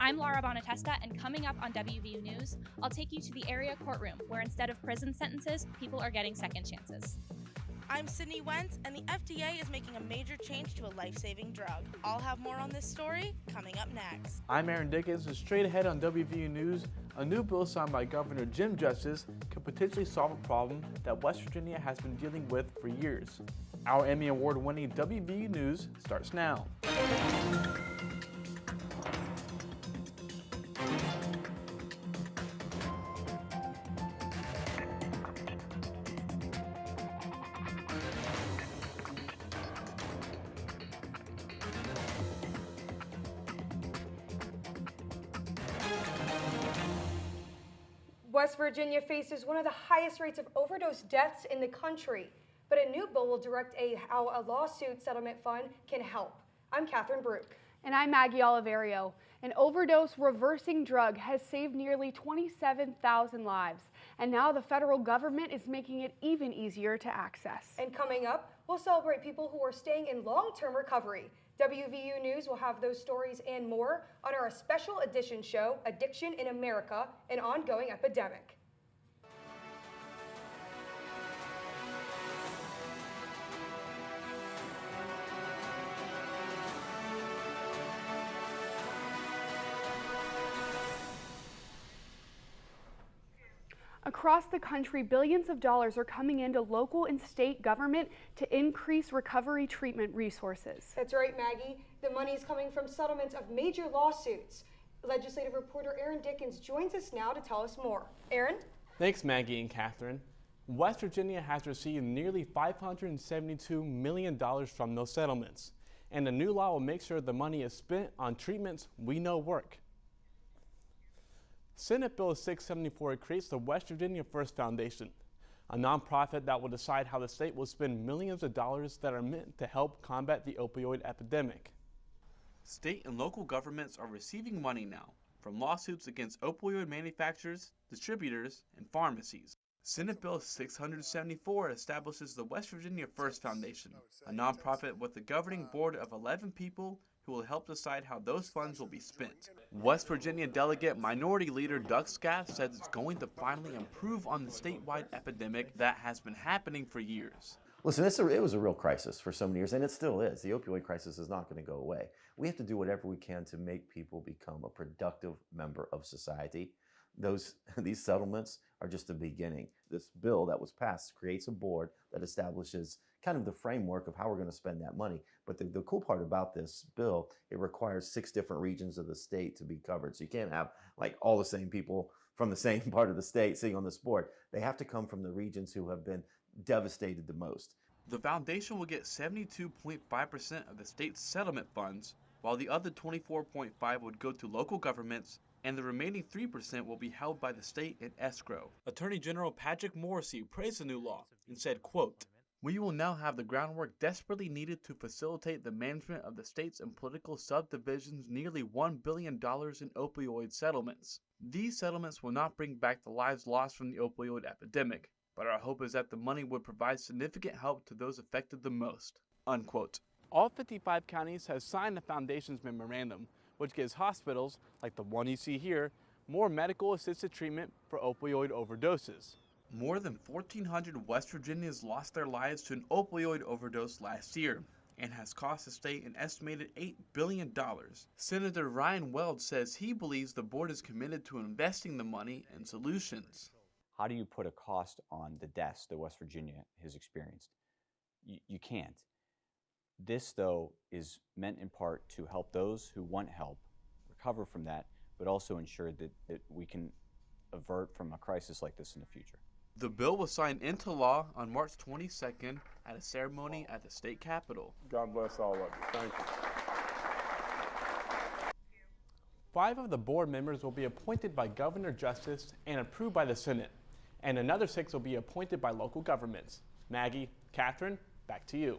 I'm Laura Bonatesta, and coming up on WVU News, I'll take you to the area courtroom where instead of prison sentences, people are getting second chances. I'm Sydney Wentz, and the FDA is making a major change to a life-saving drug. I'll have more on this story coming up next. I'm Aaron Dickens, and straight ahead on WVU News, a new bill signed by Governor Jim Justice could potentially solve a problem that West Virginia has been dealing with for years. Our Emmy Award-winning WVU News starts now. West Virginia faces one of the highest rates of overdose deaths in the country, but a new bill will direct how a lawsuit settlement fund can help. I'm Catherine Brook. And I'm Maggie Oliverio. An overdose reversing drug has saved nearly 27,000 lives, and now the federal government is making it even easier to access. And coming up, we'll celebrate people who are staying in long-term recovery. WVU News will have those stories and more on our special edition show, Addiction in America, an ongoing epidemic. Across the country, billions of dollars are coming into local and state government to increase recovery treatment resources. That's right, Maggie. The money is coming from settlements of major lawsuits. Legislative reporter Aaron Dickens joins us now to tell us more. Aaron? Thanks, Maggie and Catherine. West Virginia has received nearly $572 million from those settlements, and the new law will make sure the money is spent on treatments we know work. Senate Bill 674 creates the West Virginia First Foundation, a nonprofit that will decide how the state will spend millions of dollars that are meant to help combat the opioid epidemic. State and local governments are receiving money now from lawsuits against opioid manufacturers, distributors, and pharmacies. Senate Bill 674 establishes the West Virginia First Foundation, a nonprofit with a governing board of 11 people who will help decide how those funds will be spent. West Virginia Delegate Minority Leader Doug Scaff says it's going to finally improve on the statewide epidemic that has been happening for years. Listen, it was a real crisis for so many years, and it still is. The opioid crisis is not going to go away. We have to do whatever we can to make people become a productive member of society. These settlements are just the beginning. This bill that was passed creates a board that establishes kind of the framework of how we're going to spend that money. But the cool part about this bill, it requires 6 different regions of the state to be covered. So you can't have like all the same people from the same part of the state sitting on this board. They have to come from the regions who have been devastated the most. The foundation will get 72.5% of the state's settlement funds, while the other 24.5% would go to local governments, and the remaining 3% will be held by the state in escrow. Attorney General Patrick Morrissey praised the new law and said, quote, "We will now have the groundwork desperately needed to facilitate the management of the state's and political subdivisions' nearly $1 billion in opioid settlements. These settlements will not bring back the lives lost from the opioid epidemic, but our hope is that the money would provide significant help to those affected the most." Unquote. All 55 counties have signed the foundation's memorandum, which gives hospitals, like the one you see here, more medical-assisted treatment for opioid overdoses. More than 1,400 West Virginians lost their lives to an opioid overdose last year, and has cost the state an estimated $8 billion. Senator Ryan Weld says he believes the board is committed to investing the money in solutions. How do you put a cost on the deaths that West Virginia has experienced? You can't. This, though, is meant in part to help those who want help recover from that, but also ensure that we can avert from a crisis like this in the future. The bill was signed into law on March 22nd at a ceremony at the state capitol. God bless all of you. Thank you. 5 of the board members will be appointed by Governor Justice and approved by the Senate, and another 6 will be appointed by local governments. Maggie, Catherine, back to you.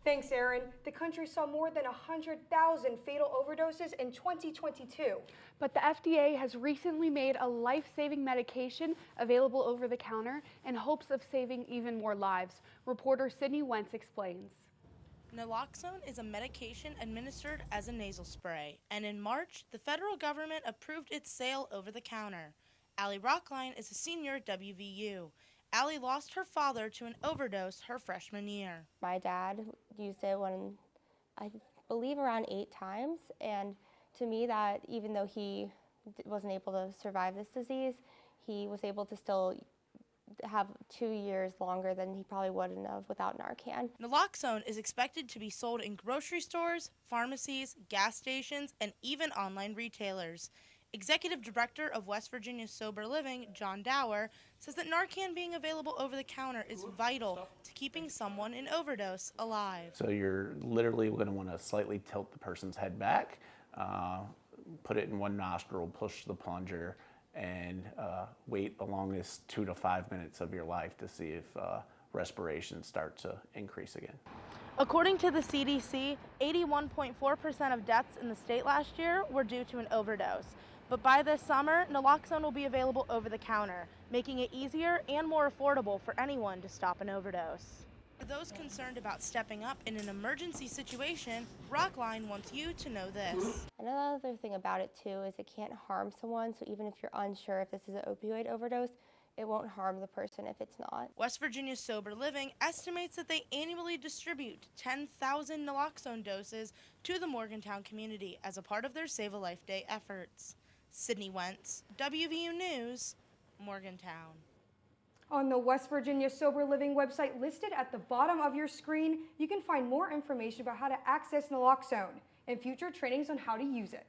Thanks, Aaron. The country saw more than 100,000 fatal overdoses in 2022. But the FDA has recently made a life-saving medication available over the counter in hopes of saving even more lives. Reporter Sydney Wentz explains. Naloxone is a medication administered as a nasal spray, and in March, the federal government approved its sale over the counter. Allie Rockline is a senior at WVU. Allie lost her father to an overdose her freshman year. My dad used it I believe around 8 times, and to me that even though he wasn't able to survive this disease, he was able to still have 2 years longer than he probably wouldn't have without Narcan. Naloxone is expected to be sold in grocery stores, pharmacies, gas stations, and even online retailers. Executive Director of West Virginia Sober Living, John Dower, says that Narcan being available over the counter is vital to keeping someone in overdose alive. So you're literally going to want to slightly tilt the person's head back, put it in one nostril, push the plunger, and wait the longest 2 to 5 minutes of your life to see if respiration starts to increase again. According to the CDC, 81.4% of deaths in the state last year were due to an overdose. But by this summer, naloxone will be available over the counter, making it easier and more affordable for anyone to stop an overdose. For those concerned about stepping up in an emergency situation, Rockline wants you to know this. Another thing about it too is it can't harm someone, so even if you're unsure if this is an opioid overdose, it won't harm the person if it's not. West Virginia Sober Living estimates that they annually distribute 10,000 naloxone doses to the Morgantown community as a part of their Save a Life Day efforts. Sydney Wentz, WVU News, Morgantown. On the West Virginia Sober Living website listed at the bottom of your screen, you can find more information about how to access naloxone and future trainings on how to use it.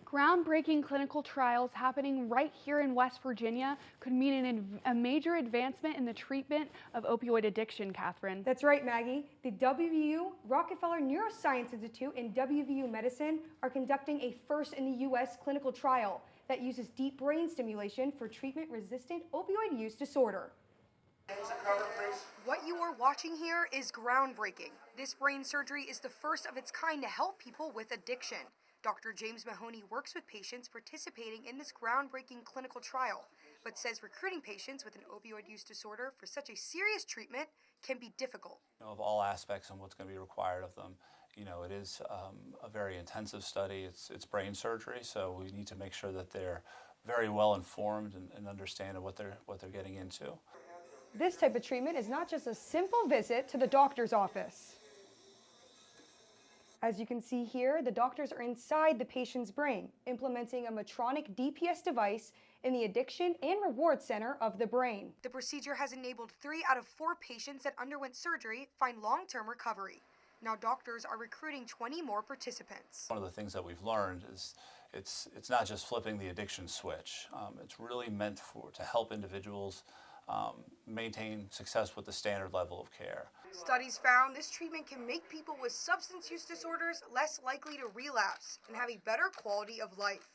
Groundbreaking clinical trials happening right here in West Virginia could mean a major advancement in the treatment of opioid addiction, Catherine. That's right, Maggie. The WVU, Rockefeller Neuroscience Institute, and WVU Medicine are conducting a first in the U.S. clinical trial that uses deep brain stimulation for treatment-resistant opioid use disorder. What you are watching here is groundbreaking. This brain surgery is the first of its kind to help people with addiction. Dr. James Mahoney works with patients participating in this groundbreaking clinical trial, but says recruiting patients with an opioid use disorder for such a serious treatment can be difficult. Of all aspects and what's going to be required of them, it is a very intensive study. It's brain surgery, so we need to make sure that they're very well informed and understand what they're getting into. This type of treatment is not just a simple visit to the doctor's office. As you can see here, the doctors are inside the patient's brain, implementing a Medtronic DPS device in the addiction and reward center of the brain. The procedure has enabled 3 out of 4 patients that underwent surgery find long-term recovery. Now doctors are recruiting 20 more participants. One of the things that we've learned is it's not just flipping the addiction switch. It's really meant to help individuals maintain success with the standard level of care. Studies found this treatment can make people with substance use disorders less likely to relapse and have a better quality of life.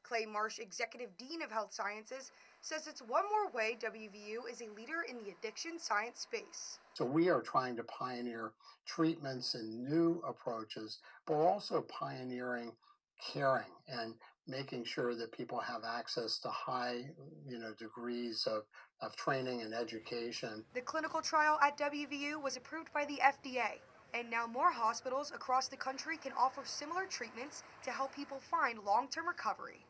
Clay Marsh, Executive Dean of Health Sciences, says it's one more way WVU is a leader in the addiction science space. So we are trying to pioneer treatments and new approaches, but we're also pioneering caring and making sure that people have access to high, degrees of training and education. The clinical trial at WVU was approved by the FDA, and now more hospitals across the country can offer similar treatments to help people find long-term recovery.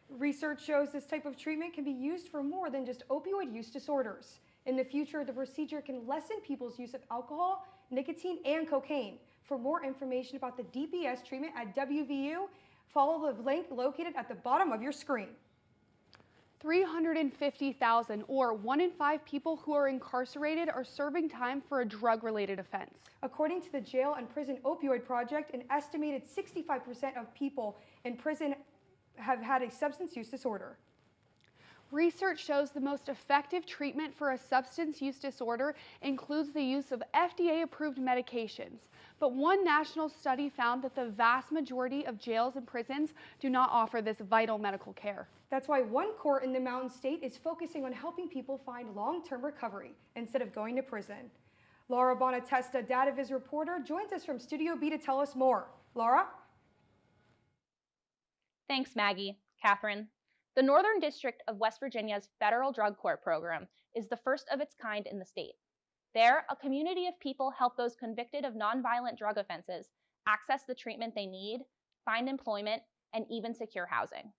Research shows this type of treatment can be used for more than just opioid use disorders. In the future, the procedure can lessen people's use of alcohol, nicotine, and cocaine. For more information about the DPS treatment at WVU, follow the link located at the bottom of your screen. 350,000, or 1 in 5 people who are incarcerated, are serving time for a drug-related offense. According to the Jail and Prison Opioid Project, an estimated 65% of people in prison have had a substance use disorder. Research shows the most effective treatment for a substance use disorder includes the use of FDA-approved medications. But one national study found that the vast majority of jails and prisons do not offer this vital medical care. That's why one court in the Mountain State is focusing on helping people find long-term recovery instead of going to prison. Laura Bonatesta, DataViz reporter, joins us from Studio B to tell us more. Laura? Thanks, Maggie. Catherine. The Northern District of West Virginia's Federal Drug Court program is the first of its kind in the state. There, a community of people help those convicted of nonviolent drug offenses access the treatment they need, find employment, and even secure housing.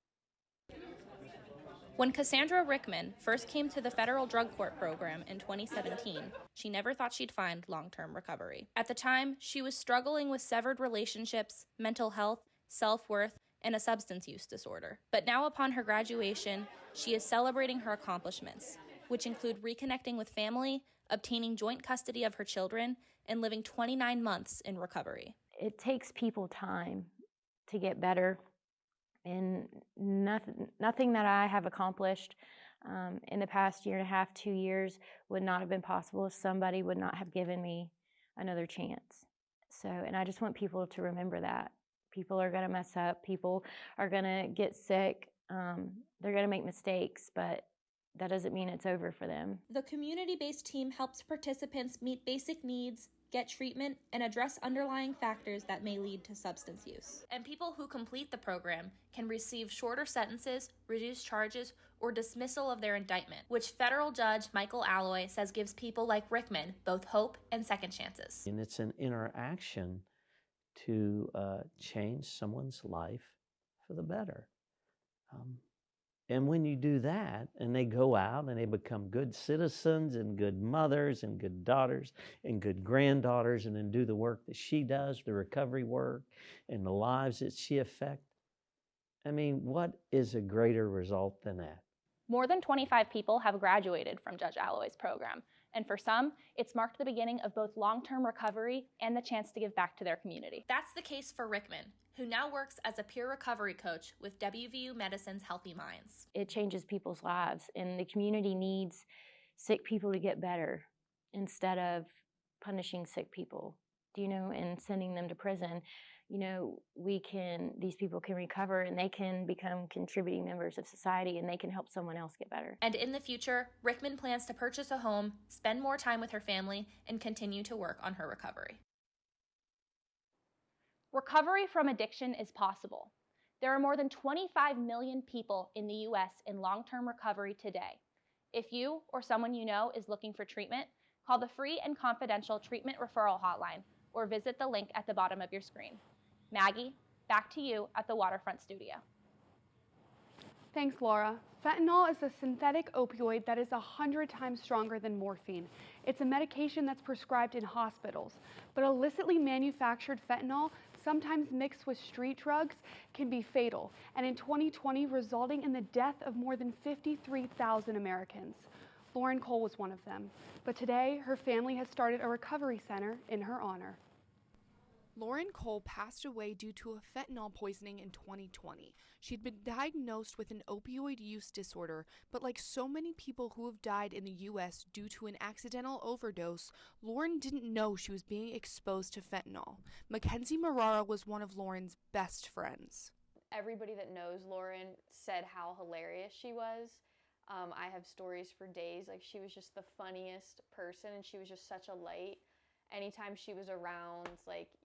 When Cassandra Rickman first came to the federal drug court program in 2017, she never thought she'd find long-term recovery. At the time, she was struggling with severed relationships, mental health, self-worth, and a substance use disorder. But now upon her graduation, she is celebrating her accomplishments, which include reconnecting with family, obtaining joint custody of her children, and living 29 months in recovery. It takes people time to get better, and nothing that I have accomplished in the past year and a half, 2 years would not have been possible if somebody would not have given me another chance. So, and I just want people to remember that. People are going to mess up. People are going to get sick. They're going to make mistakes, but that doesn't mean it's over for them. The community-based team helps participants meet basic needs, get treatment, and address underlying factors that may lead to substance use. And people who complete the program can receive shorter sentences, reduced charges, or dismissal of their indictment, which federal judge Michael Alloy says gives people like Rickman both hope and second chances. And it's an interaction to change someone's life for the better. And when you do that, and they go out and they become good citizens and good mothers and good daughters and good granddaughters, and then do the work that she does, the recovery work, and the lives that she affects, I mean, what is a greater result than that? More than 25 people have graduated from Judge Alloy's program, and for some, it's marked the beginning of both long-term recovery and the chance to give back to their community. That's the case for Rickman, who now works as a peer recovery coach with WVU Medicine's Healthy Minds. It changes people's lives, and the community needs sick people to get better instead of punishing sick people, and sending them to prison. These people can recover, and they can become contributing members of society, and they can help someone else get better. And in the future, Rickman plans to purchase a home, spend more time with her family, and continue to work on her recovery. Recovery from addiction is possible. There are more than 25 million people in the U.S. in long-term recovery today. If you or someone you know is looking for treatment, call the free and confidential treatment referral hotline or visit the link at the bottom of your screen. Maggie, back to you at the Waterfront Studio. Thanks, Laura. Fentanyl is a synthetic opioid that is 100 times stronger than morphine. It's a medication that's prescribed in hospitals, but illicitly manufactured fentanyl, sometimes mixed with street drugs, can be fatal, and in 2020 resulting in the death of more than 53,000 Americans. Lauren Cole was one of them, but today her family has started a recovery center in her honor. Lauren Cole passed away due to a fentanyl poisoning in 2020. She'd been diagnosed with an opioid use disorder, but like so many people who have died in the U.S. due to an accidental overdose, Lauren didn't know she was being exposed to fentanyl. Mackenzie Marrara was one of Lauren's best friends. Everybody that knows Lauren said how hilarious she was. I have stories for days. She was just the funniest person, and she was just such a light. Anytime she was around,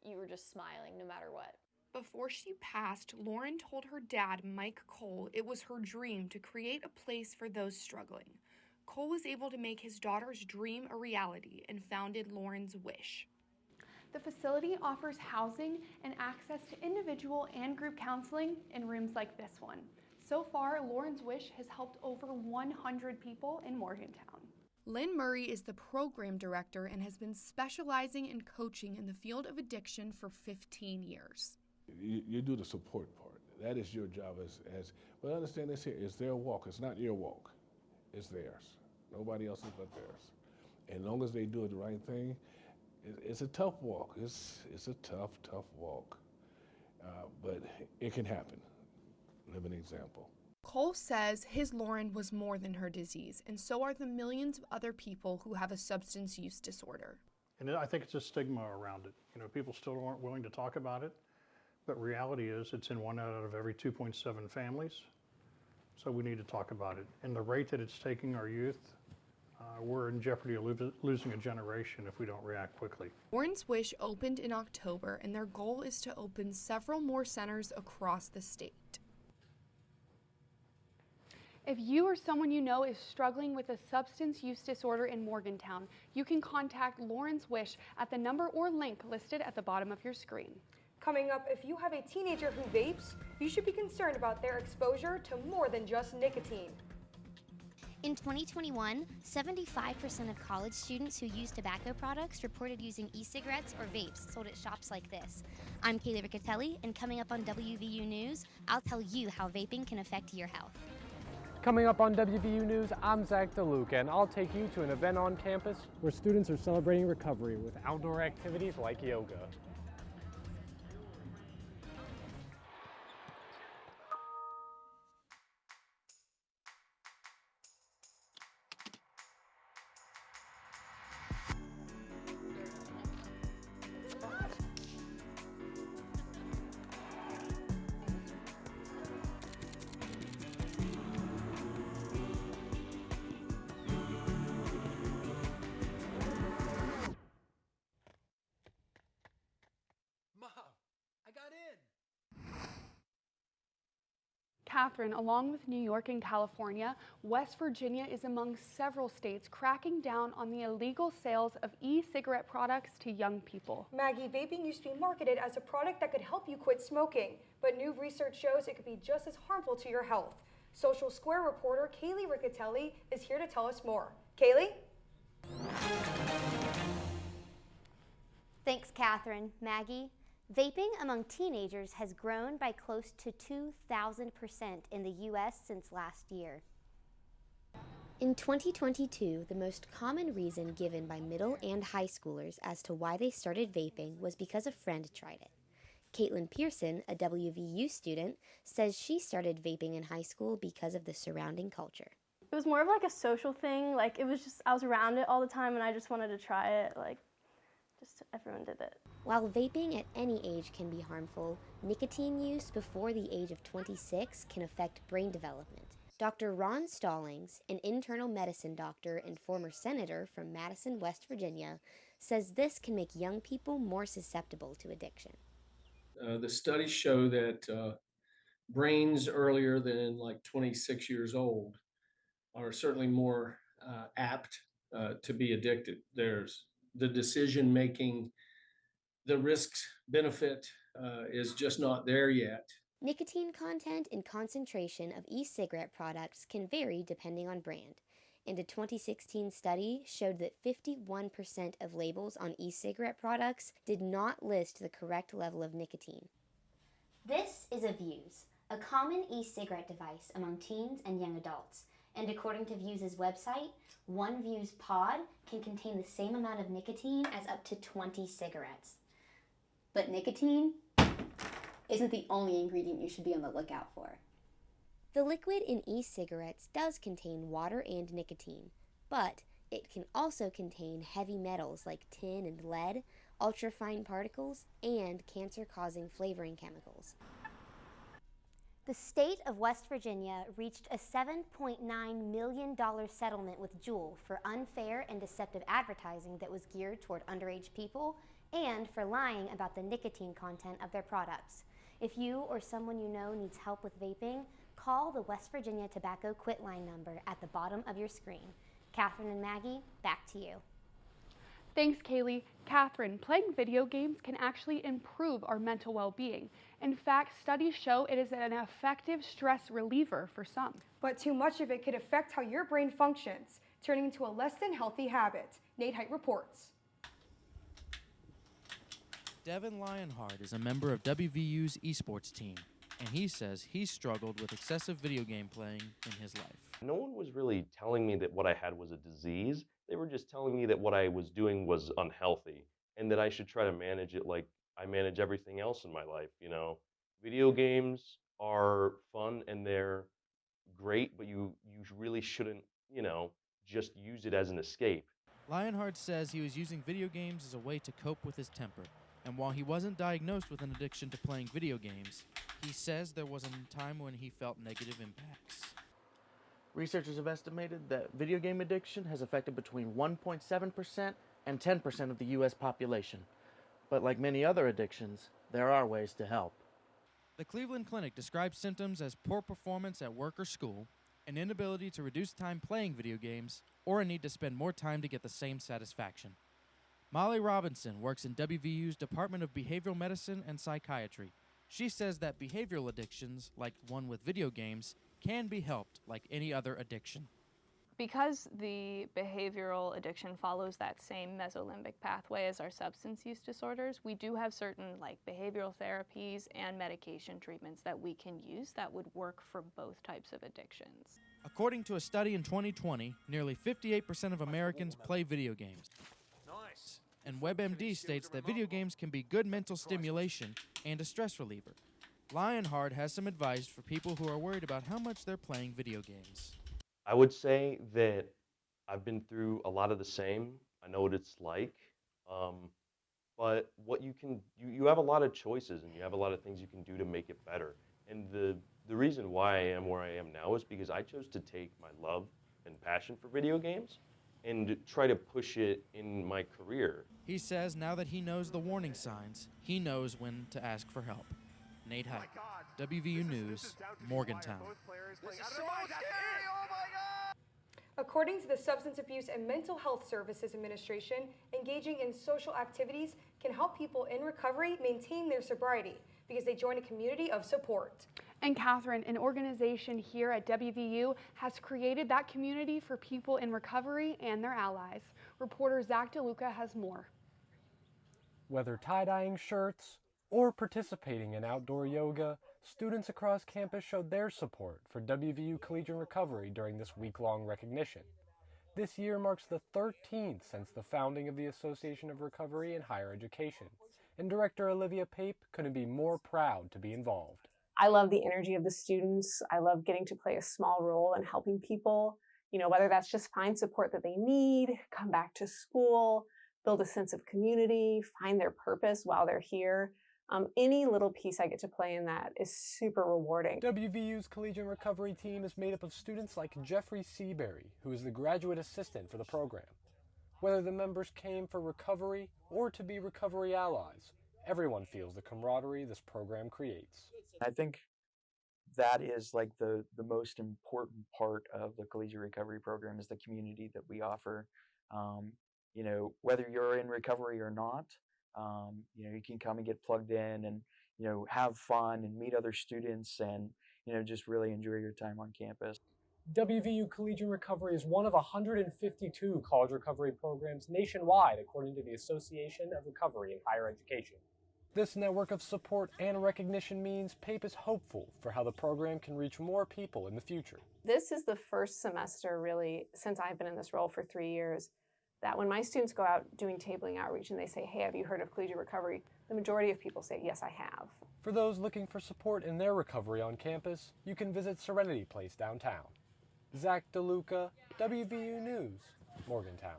you were just smiling no matter what. Before she passed, Lauren told her dad, Mike Cole, it was her dream to create a place for those struggling. Cole was able to make his daughter's dream a reality and founded Lauren's Wish. The facility offers housing and access to individual and group counseling in rooms like this one. So far, Lauren's Wish has helped over 100 people in Morgantown. Lynn Murray is the program director and has been specializing in coaching in the field of addiction for 15 years. You do the support part. That is your job but understand this here, it's their walk. It's not your walk. It's theirs. Nobody else's but theirs. And as long as they do the right thing, it's a tough walk. It's a tough walk. But it can happen. Live an example. Cole says his Lauren was more than her disease, and so are the millions of other people who have a substance use disorder. And I think it's a stigma around it. People still aren't willing to talk about it, but reality is it's in 1 out of every 2.7 families, so we need to talk about it. And the rate that it's taking our youth, we're in jeopardy of losing a generation if we don't react quickly. Lauren's Wish opened in October, and their goal is to open several more centers across the state. If you or someone you know is struggling with a substance use disorder in Morgantown, you can contact Lauren's Wish at the number or link listed at the bottom of your screen. Coming up, if you have a teenager who vapes, you should be concerned about their exposure to more than just nicotine. In 2021, 75% of college students who use tobacco products reported using e-cigarettes or vapes sold at shops like this. I'm Kaylee Riccatelli, and coming up on WVU News, I'll tell you how vaping can affect your health. Coming up on WVU News, I'm Zach DeLuca, and I'll take you to an event on campus where students are celebrating recovery with outdoor activities like yoga. Catherine, along with New York and California, West Virginia is among several states cracking down on the illegal sales of e-cigarette products to young people. Maggie, vaping used to be marketed as a product that could help you quit smoking, but new research shows it could be just as harmful to your health. Social Square reporter Kaylee Riccatelli is here to tell us more. Kaylee? Thanks, Catherine. Maggie? Vaping among teenagers has grown by close to 2,000% in the U.S. since last year. In 2022, the most common reason given by middle and high schoolers as to why they started vaping was because a friend tried it. Caitlin Pearson, a WVU student, says she started vaping in high school because of the surrounding culture. It was more of like a social thing. Like, it was just, I was around it all the time and I just wanted to try it. Like, just everyone did it. While vaping at any age can be harmful, nicotine use before the age of 26 can affect brain development. Dr. Ron Stallings, an internal medicine doctor and former senator from Madison, West Virginia, says this can make young people more susceptible to addiction. The studies show that brains earlier than like 26 years old are certainly more apt to be addicted. There's the decision making, the risk benefit is just not there yet. Nicotine content and concentration of e-cigarette products can vary depending on brand. And a 2016 study showed that 51% of labels on e-cigarette products did not list the correct level of nicotine. This is a Vuse, a common e-cigarette device among teens and young adults. And according to Vuse's website, one Vuse pod can contain the same amount of nicotine as up to 20 cigarettes. But nicotine isn't the only ingredient you should be on the lookout for. The liquid in e-cigarettes does contain water and nicotine, but it can also contain heavy metals like tin and lead, ultrafine particles, and cancer-causing flavoring chemicals. The state of West Virginia reached a $7.9 million settlement with Juul for unfair and deceptive advertising that was geared toward underage people and for lying about the nicotine content of their products. If you or someone you know needs help with vaping, call the West Virginia Tobacco Quit Line number at the bottom of your screen. Catherine and Maggie, back to you. Thanks, Kaylee. Catherine, playing video games can actually improve our mental well-being. In fact, studies show it is an effective stress reliever for some. But too much of it could affect how your brain functions, turning into a less than healthy habit. Nate Height reports. Devin Lionheart is a member of WVU's esports team, and he says he's struggled with excessive video game playing in his life. No one was really telling me that what I had was a disease. They were just telling me that what I was doing was unhealthy and that I should try to manage it like I manage everything else in my life, you know. Video games are fun and they're great, but you really shouldn't, you know, just use it as an escape. Lionheart says he was using video games as a way to cope with his temper. And while he wasn't diagnosed with an addiction to playing video games, he says there was a time when he felt negative impacts. Researchers have estimated that video game addiction has affected between 1.7% and 10% of the U.S. population. But like many other addictions, there are ways to help. The Cleveland Clinic describes symptoms as poor performance at work or school, an inability to reduce time playing video games, or a need to spend more time to get the same satisfaction. Molly Robinson works in WVU's Department of Behavioral Medicine and Psychiatry. She says that behavioral addictions, like one with video games, can be helped like any other addiction. Because the behavioral addiction follows that same mesolimbic pathway as our substance use disorders, we do have certain behavioral therapies and medication treatments that we can use that would work for both types of addictions. According to a study in 2020, nearly 58% of Americans play video games. Nice. And WebMD states that video games can be good mental stimulation and a stress reliever. Lionheart has some advice for people who are worried about how much they're playing video games. I would say that I've been through a lot of the same. I know what it's like. But what you have a lot of choices and you have a lot of things you can do to make it better. And the reason why I am where I am now is because I chose to take my love and passion for video games and try to push it in my career. He says now that he knows the warning signs, he knows when to ask for help. Nate Hyde, WVU News, Morgantown. According to the Substance Abuse and Mental Health Services Administration, engaging in social activities can help people in recovery maintain their sobriety because they join a community of support. And Catherine, an organization here at WVU has created that community for people in recovery and their allies. Reporter Zach DeLuca has more. Whether tie-dyeing shirts or participating in outdoor yoga, students across campus showed their support for WVU Collegiate Recovery during this week-long recognition. This year marks the 13th since the founding of the Association of Recovery in Higher Education, and Director Olivia Pape couldn't be more proud to be involved. I love the energy of the students. I love getting to play a small role in helping people, whether that's just find support that they need, come back to school, build a sense of community, find their purpose while they're here. Any little piece I get to play in that is super rewarding. WVU's Collegiate Recovery team is made up of students like Jeffrey Seabury, who is the graduate assistant for the program. Whether the members came for recovery or to be recovery allies, everyone feels the camaraderie this program creates. I think that is the most important part of the Collegiate Recovery program is the community that we offer. Whether you're in recovery or not, you can come and get plugged in and, have fun and meet other students and, just really enjoy your time on campus. WVU Collegiate Recovery is one of 152 college recovery programs nationwide, according to the Association of Recovery in Higher Education. This network of support and recognition means Pape is hopeful for how the program can reach more people in the future. This is the first semester, really, since I've been in this role for 3 years, that when my students go out doing tabling outreach and they say, hey, have you heard of Collegiate Recovery? The majority of people say, yes, I have. For those looking for support in their recovery on campus, you can visit Serenity Place downtown. Zach DeLuca, WVU News, Morgantown.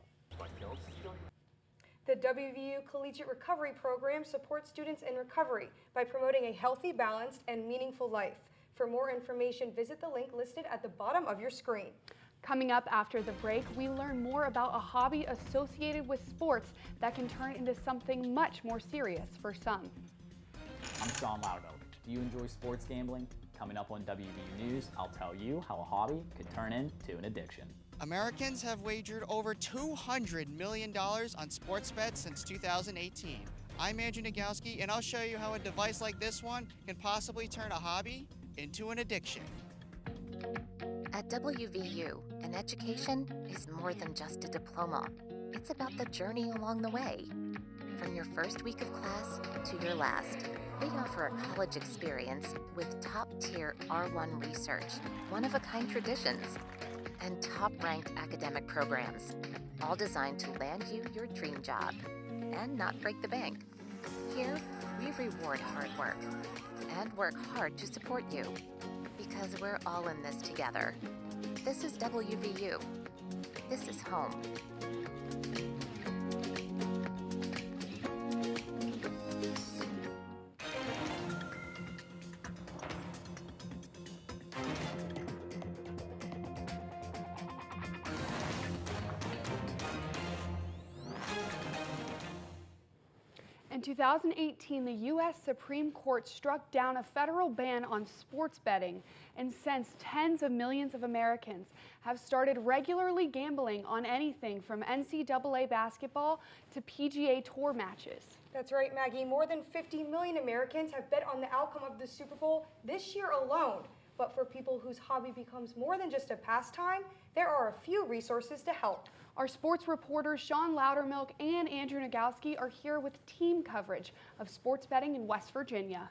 The WVU Collegiate Recovery Program supports students in recovery by promoting a healthy, balanced, and meaningful life. For more information, visit the link listed at the bottom of your screen. Coming up after the break, we learn more about a hobby associated with sports that can turn into something much more serious for some. I'm Sean Loudermilk. Do you enjoy sports gambling? Coming up on WVU News, I'll tell you how a hobby could turn into an addiction. Americans have wagered over $200 million on sports bets since 2018. I'm Andrew Nagowski, and I'll show you how a device like this one can possibly turn a hobby into an addiction. At WVU, an education is more than just a diploma. It's about the journey along the way. From your first week of class to your last, we offer a college experience with top-tier R1 research, one-of-a-kind traditions, and top-ranked academic programs, all designed to land you your dream job and not break the bank. Here, we reward hard work and work hard to support you because we're all in this together. This is WVU. This is home. In 2018, the U.S. Supreme Court struck down a federal ban on sports betting, and since tens of millions of Americans have started regularly gambling on anything from NCAA basketball to PGA Tour matches. That's right, Maggie. More than 50 million Americans have bet on the outcome of the Super Bowl this year alone. But for people whose hobby becomes more than just a pastime, there are a few resources to help. Our sports reporters Sean Loudermilk and Andrew Nagowski are here with team coverage of sports betting in West Virginia.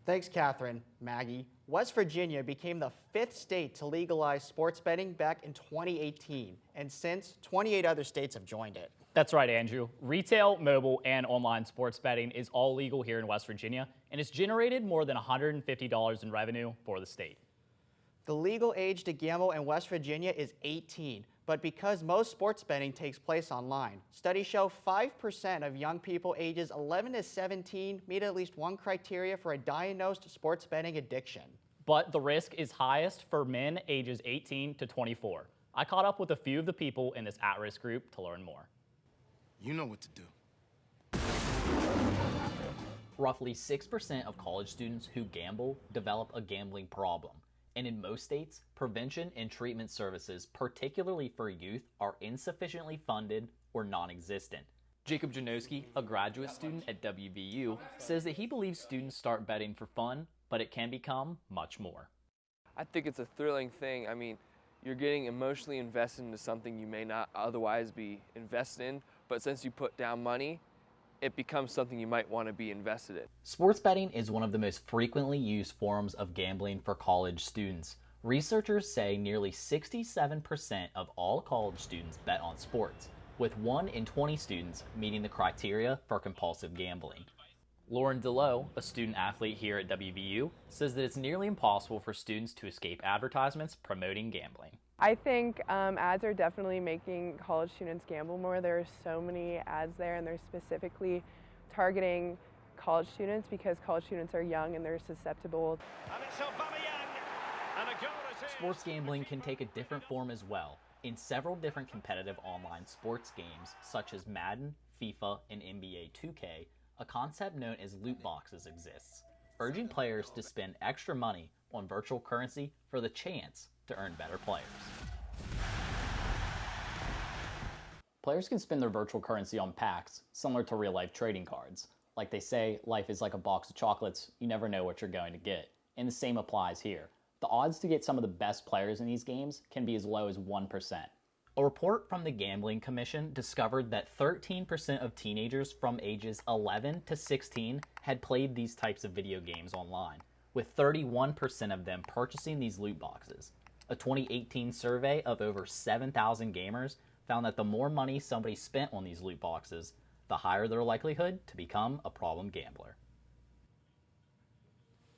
Thanks, Catherine. Maggie. West Virginia became the 5th state to legalize sports betting back in 2018, and since, 28 other states have joined it. That's right, Andrew. Retail, mobile, and online sports betting is all legal here in West Virginia, and it's generated more than $150 in revenue for the state. The legal age to gamble in West Virginia is 18, but because most sports betting takes place online, studies show 5% of young people ages 11 to 17 meet at least one criteria for a diagnosed sports betting addiction. But the risk is highest for men ages 18 to 24. I caught up with a few of the people in this at-risk group to learn more. You know what to do. Roughly 6% of college students who gamble develop a gambling problem. And in most states, prevention and treatment services, particularly for youth, are insufficiently funded or non-existent. Jacob Janowski, a graduate student at WVU, says that he believes students start betting for fun, but it can become much more. I think it's a thrilling thing. I mean, you're getting emotionally invested into something you may not otherwise be invested in, but since you put down money, it becomes something you might want to be invested in. Sports betting is one of the most frequently used forms of gambling for college students. Researchers say nearly 67% of all college students bet on sports, with 1 in 20 students meeting the criteria for compulsive gambling. Lauren DeLoe, a student athlete here at WVU, says that it's nearly impossible for students to escape advertisements promoting gambling. I think ads are definitely making college students gamble more. There are so many ads there, and they're specifically targeting college students because college students are young and they're susceptible. Sports gambling can take a different form as well. In several different competitive online sports games, such as Madden, FIFA, and NBA 2K, a concept known as loot boxes exists, urging players to spend extra money on virtual currency for the chance to earn better players. Players can spend their virtual currency on packs, similar to real-life trading cards. Like they say, life is like a box of chocolates, you never know what you're going to get. And the same applies here. The odds to get some of the best players in these games can be as low as 1%. A report from the Gambling Commission discovered that 13% of teenagers from ages 11 to 16 had played these types of video games online, with 31% of them purchasing these loot boxes. A 2018 survey of over 7,000 gamers found that the more money somebody spent on these loot boxes, the higher their likelihood to become a problem gambler.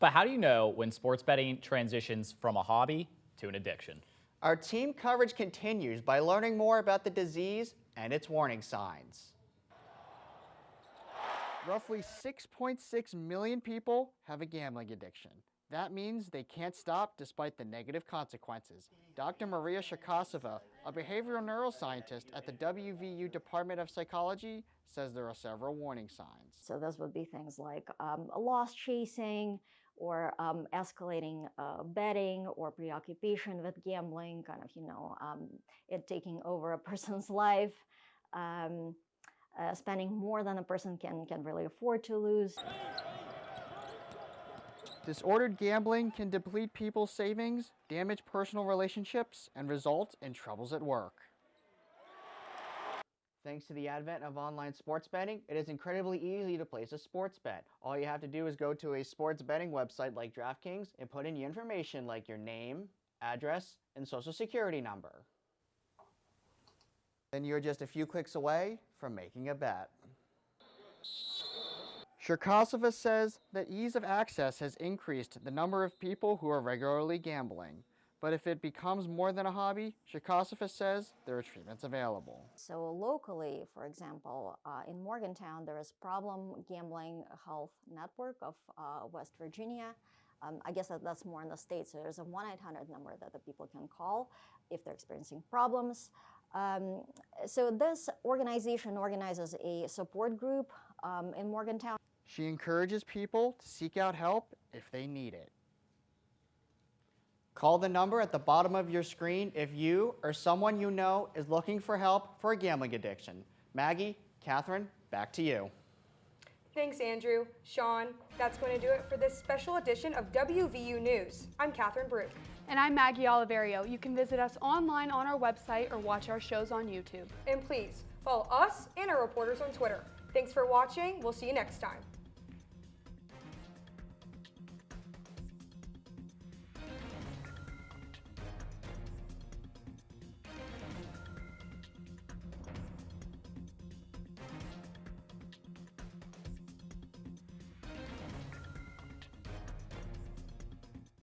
But how do you know when sports betting transitions from a hobby to an addiction? Our team coverage continues by learning more about the disease and its warning signs. Roughly 6.6 million people have a gambling addiction. That means they can't stop despite the negative consequences. Dr. Maria Shakasova, a behavioral neuroscientist at the WVU Department of Psychology, says there are several warning signs. So those would be things like loss chasing, or escalating betting, or preoccupation with gambling, kind of, it taking over a person's life, spending more than a person can really afford to lose. Disordered gambling can deplete people's savings, damage personal relationships, and result in troubles at work. Thanks to the advent of online sports betting, it is incredibly easy to place a sports bet. All you have to do is go to a sports betting website like DraftKings and put in your information like your name, address, and social security number. Then you're just a few clicks away from making a bet. Shirkasova says that ease of access has increased the number of people who are regularly gambling. But if it becomes more than a hobby, Shirkasova says there are treatments available. So locally, for example, in Morgantown, there is Problem Gambling Health Network of West Virginia. I guess that's more in the States. So there's a 1-800 number that the people can call if they're experiencing problems. So this organization organizes a support group in Morgantown. She encourages people to seek out help if they need it. Call the number at the bottom of your screen if you or someone you know is looking for help for a gambling addiction. Maggie, Catherine, back to you. Thanks, Andrew. Sean, that's going to do it for this special edition of WVU News. I'm Catherine Brew. And I'm Maggie Oliverio. You can visit us online on our website or watch our shows on YouTube. And please, follow us and our reporters on Twitter. Thanks for watching. We'll see you next time.